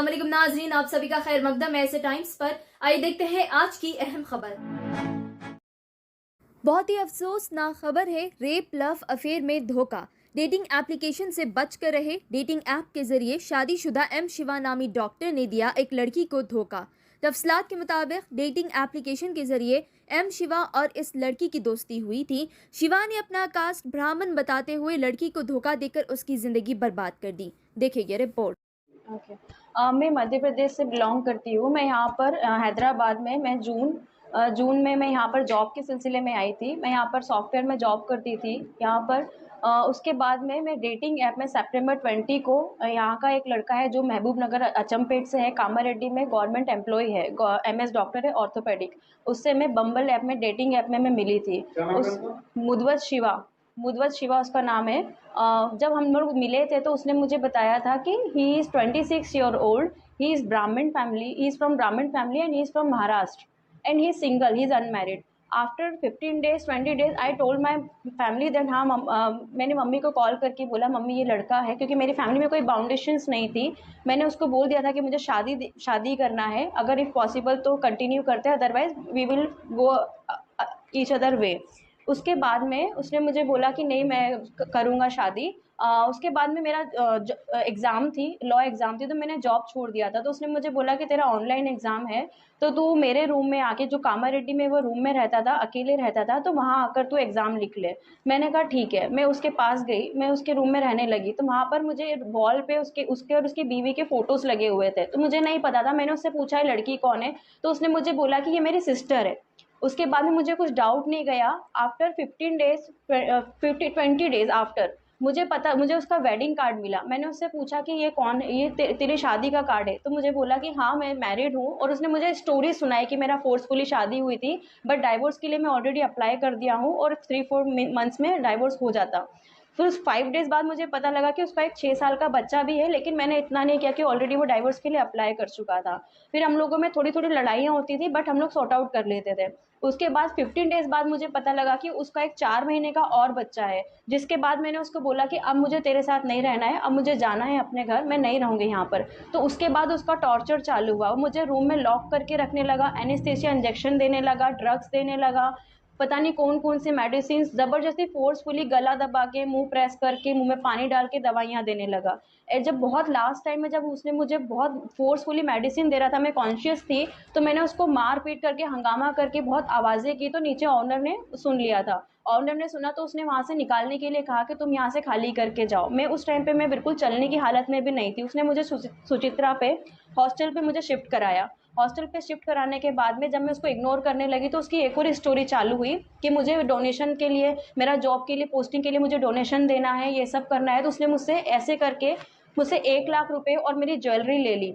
अस्सलाम वालेकुम नाज़रीन, आप सभी का खैर मकदम ऐसे टाइम्स पर। आइए देखते हैं आज की अहम खबर। बहुत ही अफसोसनाक खबर है, रेप लव अफेयर में धोखा। डेटिंग एप्लीकेशन से बच कर रहे। डेटिंग ऐप के जरिए शादीशुदा एम शिवा नामी डॉक्टर ने दिया एक लड़की को धोखा। तफसलात के मुताबिक डेटिंग एप्लीकेशन के जरिए एम शिवा और इस लड़की की दोस्ती हुई थी। शिवा ने अपना कास्ट ब्राह्मण बताते हुए लड़की को धोखा देकर उसकी जिंदगी बर्बाद कर दी। देखिए ये रिपोर्ट। ओके। मैं मध्य प्रदेश से बिलोंग करती हूँ। मैं यहाँ पर हैदराबाद में मैं जून में मैं यहाँ पर जॉब के सिलसिले में आई थी। मैं यहाँ पर सॉफ्टवेयर में जॉब करती थी यहाँ पर। उसके बाद में मैं डेटिंग ऐप में सितंबर 20 को यहाँ का एक लड़का है जो महबूब नगर अचमपेट से है, कामारेड्डी में गवर्नमेंट एम्प्लॉय है, एमएस डॉक्टर है ऑर्थोपेडिक। उससे मैं बम्बल ऐप में डेटिंग ऐप में मैं मिली थी। उस मुदवत शिवा उसका नाम है। जब हम लोग मिले थे तो उसने मुझे बताया था कि he is 26 year old, he is ब्राह्मण फैमिली, ही इज़ फ्रॉम ब्राह्मण family and he is from Maharashtra and he is single, he is unmarried. After 15 days 20 days I told my family that हाँ मैंने मम्मी को call करके बोला mummy ये लड़का है, क्योंकि मेरी फैमिली में कोई बाउंडेशंस नहीं थी। मैंने उसको बोल दिया था कि मुझे शादी करना है, अगर इफ़ पॉसिबल तो कंटिन्यू करते हैं, otherwise we will go each other way. उसके बाद में उसने मुझे बोला कि नहीं मैं करूँगा शादी। उसके बाद में मेरा एग्ज़ाम थी, लॉ एग्ज़ाम थी, तो मैंने जॉब छोड़ दिया था। तो उसने मुझे बोला कि तेरा ऑनलाइन एग्ज़ाम है तो तू मेरे रूम में आके, जो कामारेड्डी में वो रूम में रहता था, अकेले रहता था, तो वहाँ आकर तू एग्ज़ाम लिख ले। मैंने कहा ठीक है। मैं उसके पास गई, मैं उसके रूम में रहने लगी, तो वहाँ पर मुझे वॉल पे उसके उसके और उसकी बीवी के फ़ोटोज़ लगे हुए थे। तो मुझे नहीं पता था। मैंने उससे पूछा ये लड़की कौन है? तो उसने मुझे बोला कि ये मेरी सिस्टर है। उसके बाद में मुझे कुछ डाउट नहीं गया। आफ्टर 15 डेज 20 डेज आफ्टर मुझे उसका वेडिंग कार्ड मिला। मैंने उससे पूछा कि ये कौन है, ये तेरी शादी का कार्ड है? तो मुझे बोला कि हाँ मैं मैरिड हूँ, और उसने मुझे स्टोरी सुनाई कि मेरा फोर्सफुली शादी हुई थी, बट डाइवोर्स के लिए मैं ऑलरेडी अप्लाई कर दिया हूँ और 3-4 मंथ्स में डाइवोर्स हो जाता। फिर उस 5 डेज़ बाद मुझे पता लगा कि उसका एक 6 साल का बच्चा भी है, लेकिन मैंने इतना नहीं किया कि ऑलरेडी वो डाइवोर्स के लिए अप्लाई कर चुका था। फिर हम लोगों में थोड़ी-थोड़ी लड़ाइयाँ होती थी, बट हम लोग सॉर्ट आउट कर लेते थे। उसके बाद 15 डेज़ बाद मुझे पता लगा कि उसका एक 4 महीने का और बच्चा है, जिसके बाद मैंने उसको बोला कि अब मुझे तेरे साथ नहीं रहना है, अब मुझे जाना है अपने घर, मैं नहीं रहूँगी यहाँ पर। तो उसके बाद उसका टॉर्चर चालू हुआ। वो मुझे रूम में लॉक करके रखने लगा, एनेस्थीसिया इंजेक्शन देने लगा, ड्रग्स देने लगा, पता नहीं कौन-कौन सी मेडिसिन्स ज़बरदस्ती फ़ोर्सफुली गला दबा के, मुँह प्रेस करके, मुँह में पानी डाल के दवाइयाँ देने लगा। जब बहुत लास्ट टाइम में जब उसने मुझे बहुत फ़ोर्सफुली मेडिसिन दे रहा था, मैं कॉन्शियस थी, तो मैंने उसको मार-पीट करके, हंगामा करके बहुत आवाज़ें की, तो नीचे ओनर ने सुन लिया था। ओनर ने सुना तो उसने वहाँ से निकालने के लिए कहा कि तुम यहाँ से खाली करके जाओ। मैं उस टाइम पे मैं बिल्कुल चलने की हालत में भी नहीं थी। उसने मुझे सुचित्रा पे हॉस्टल पे मुझे शिफ्ट कराया। हॉस्टल पे शिफ्ट कराने के बाद में जब मैं उसको इग्नोर करने लगी, तो उसकी एक और स्टोरी चालू हुई कि मुझे डोनेशन के लिए, मेरा जॉब के लिए, पोस्टिंग के लिए मुझे डोनेशन देना है, ये सब करना है। तो उसने मुझसे ऐसे करके मुझसे 1 लाख रुपए और मेरी ज्वेलरी ले ली।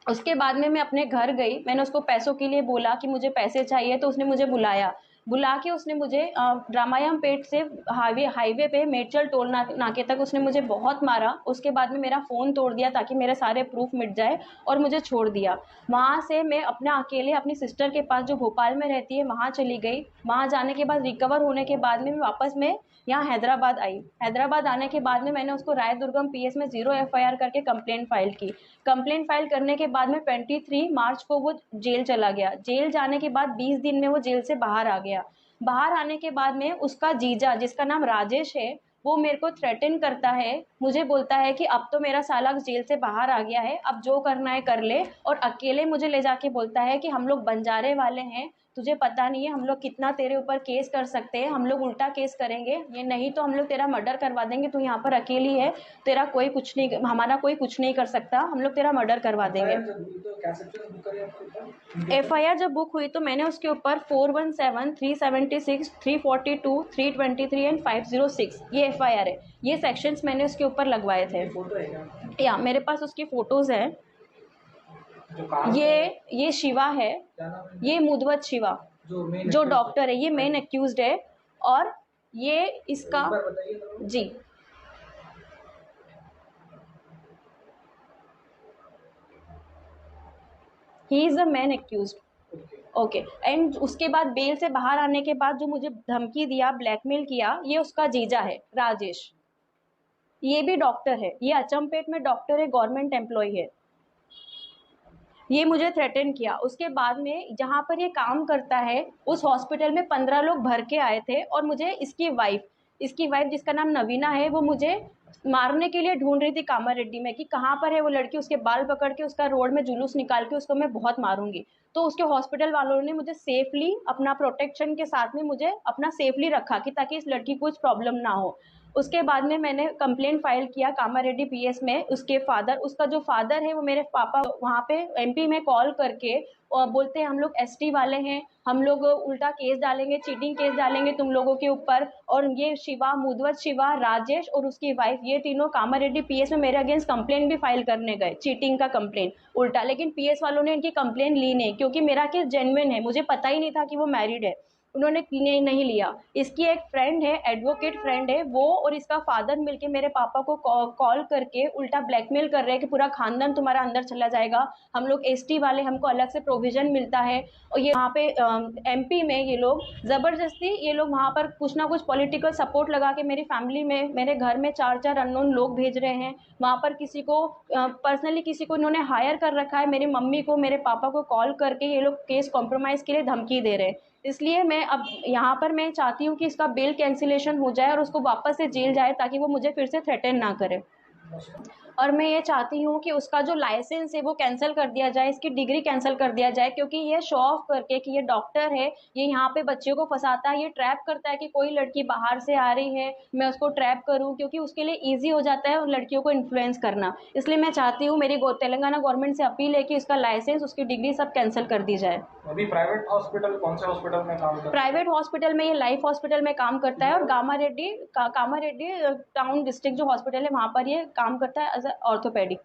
उसके बाद में मैं अपने घर गई, मैंने उसको पैसों के लिए बोला कि मुझे पैसे चाहिए, तो उसने मुझे बुलाया। बुला के उसने मुझे रामायण पेट से हाईवे पे मेडचल टोल नाके तक उसने मुझे बहुत मारा। उसके बाद में मेरा फ़ोन तोड़ दिया ताकि मेरे सारे प्रूफ मिट जाए, और मुझे छोड़ दिया। वहाँ से मैं अपना अकेले अपनी सिस्टर के पास जो भोपाल में रहती है वहाँ चली गई। वहाँ जाने के बाद रिकवर होने के बाद में वापस मैं यहाँ हैदराबाद आई। हैदराबाद आने के बाद में मैंने उसको राय दुर्गम पीएस में 0 एफआईआर करके कंप्लेंट फाइल की। कंप्लेंट फाइल करने के बाद में 23 मार्च को वो जेल चला गया। जेल जाने के बाद 20 दिन में वो जेल से बाहर आ गया। बाहर आने के बाद में उसका जीजा, जिसका नाम राजेश है, वो मेरे को थ्रेटन करता है। मुझे बोलता है कि अब तो मेरा साला जेल से बाहर आ गया है, अब जो करना है कर ले, और अकेले मुझे ले जाके बोलता है कि हम लोग बंजारे वाले हैं, तुझे पता नहीं है हम लोग कितना तेरे ऊपर केस कर सकते हैं, हम लोग उल्टा केस करेंगे, ये नहीं तो हम लोग तेरा मर्डर करवा देंगे, तू यहाँ पर अकेली है, तेरा कोई कुछ नहीं, हमारा कोई कुछ नहीं कर सकता, हम लोग तेरा मर्डर करवा देंगे। एफआईआर जब बुक हुई तो मैंने उसके ऊपर 417, 376, 342, 323 एंड 506 ये एफआईआर है। ये सेक्शंस मैंने उसके ऊपर लगवाए थे। या मेरे पास उसकी फोटोज हैं। ये शिवा है, ये मुदवत शिवा जो डॉक्टर है, ये मेन एक्यूज्ड है। और ये इसका जी he is the main accused. Okay. And उसके बाद बेल से बाहर आने के बाद जो मुझे धमकी दिया, ब्लैकमेल किया, ये उसका जीजा है राजेश। ये भी डॉक्टर है, ये अचमपेट में डॉक्टर है, गवर्नमेंट एम्प्लॉय है। ये मुझे थ्रेटन किया। उसके बाद में जहाँ पर ये काम करता है, उस हॉस्पिटल में 15 लोग भर के आए थे और मुझे इसकी वाइफ़ जिसका नाम नवीना है, वो मुझे मारने के लिए ढूँढ रही थी कामारेड्डी में कि कहाँ पर है वो लड़की, उसके बाल पकड़ के उसका रोड में जुलूस निकाल के उसको मैं बहुत मारूँगी। तो उसके हॉस्पिटल वालों ने मुझे सेफ़ली अपना प्रोटेक्शन के साथ में मुझे अपना सेफ़ली रखा कि ताकि इस लड़की को कुछ प्रॉब्लम ना हो। उसके बाद में मैंने कंप्लेंट फ़ाइल किया कामारेड्डी पीएस में। उसका जो फ़ादर है वो मेरे पापा वहाँ पे एमपी में कॉल करके बोलते हैं हम लोग एसटी वाले हैं, हम लोग उल्टा केस डालेंगे, चीटिंग केस डालेंगे तुम लोगों के ऊपर। और ये शिवा, मुदवत शिवा, राजेश और उसकी वाइफ, ये तीनों कामारेड्डी पीएस में मेरे अगेंस्ट कंप्लेंट भी फाइल करने गए, चीटिंग का कंप्लेंट उल्टा। लेकिन पीएस वालों ने इनकी कंप्लेंट ली नहीं क्योंकि मेरा केस जेन्युइन है, मुझे पता ही नहीं था कि वो मैरिड है। उन्होंने नहीं लिया। इसकी एक फ्रेंड है, एडवोकेट फ्रेंड है, वो और इसका फादर मिलके मेरे पापा को कॉल करके उल्टा ब्लैकमेल कर रहे हैं कि पूरा खानदान तुम्हारा अंदर चला जाएगा, हम लोग एसटी वाले, हमको अलग से प्रोविजन मिलता है। और ये वहाँ पे एमपी में ये लोग ज़बरदस्ती, ये लोग वहाँ पर कुछ ना कुछ पॉलिटिकल सपोर्ट लगा के मेरी फैमिली में, मेरे घर में 4-4 अननोन लोग भेज रहे हैं। वहाँ पर किसी को पर्सनली किसी को इन्होंने हायर कर रखा है, मेरी मम्मी को, मेरे पापा को कॉल करके ये लोग केस कॉम्प्रोमाइज़ के लिए धमकी दे रहे हैं। इसलिए मैं अब यहाँ पर मैं चाहती हूँ कि इसका बेल कैंसिलेशन हो जाए और उसको वापस से जेल जाए ताकि वो मुझे फिर से थ्रेटन ना करे। और मैं ये चाहती हूँ कि उसका जो लाइसेंस है वो कैंसिल कर दिया जाए, इसकी डिग्री कैंसिल कर दिया जाए, क्योंकि ये शो ऑफ करके कि ये डॉक्टर है, ये यहाँ पे बच्चियों को फंसाता है, ये ट्रैप करता है कि कोई लड़की बाहर से आ रही है, मैं उसको ट्रैप करूँ, क्योंकि उसके लिए ईज़ी हो जाता है उन लड़कियों को इन्फ्लुएंस करना। इसलिए मैं चाहती हूँ, मेरी तेलंगाना गवर्नमेंट से अपील है कि इसका लाइसेंस, उसकी डिग्री सब कैंसिल कर दी जाए। अभी प्राइवेट हॉस्पिटल, कौन से हॉस्पिटल में काम करता है? प्राइवेट हॉस्पिटल में, ये लाइफ हॉस्पिटल में काम करता है और कामारेड्डी टाउन डिस्ट्रिक्ट जो हॉस्पिटल है वहाँ पर ये काम करता है एज ऑर्थोपेडिक।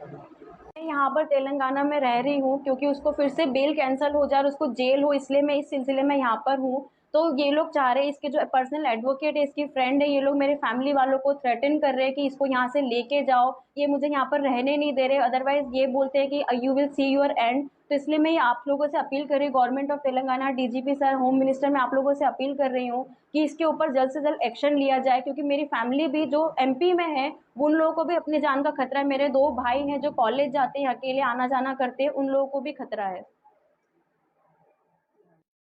मैं यहाँ पर तेलंगाना में रह रही हूँ क्योंकि उसको फिर से बेल कैंसिल हो जाए और उसको जेल हो, इसलिए मैं इस सिलसिले में यहाँ पर हूँ। तो ये लोग चाह रहे हैं, इसके जो पर्सनल एडवोकेट है, इसकी फ्रेंड है, ये लोग मेरे फैमिली वालों को थ्रेटन कर रहे हैं कि इसको यहाँ से लेके जाओ, ये मुझे यहाँ पर रहने नहीं दे रहे, अदरवाइज ये बोलते हैं कि you will see your and. तो इसलिए मैं ये आप लोगों से अपील कर रही हूँ, government of Telangana, DGP sir, home minister, मैं आप लोगों से अपील कर रही हूँ कि इसके ऊपर जल्द से जल्द एक्शन लिया जाए, क्योंकि मेरी फैमिली भी जो एमपी में है उन लोगों को भी अपनी जान का खतरा है। मेरे 2 भाई हैं जो कॉलेज जाते हैं, अकेले आना जाना करते हैं, उन लोगों को भी खतरा है।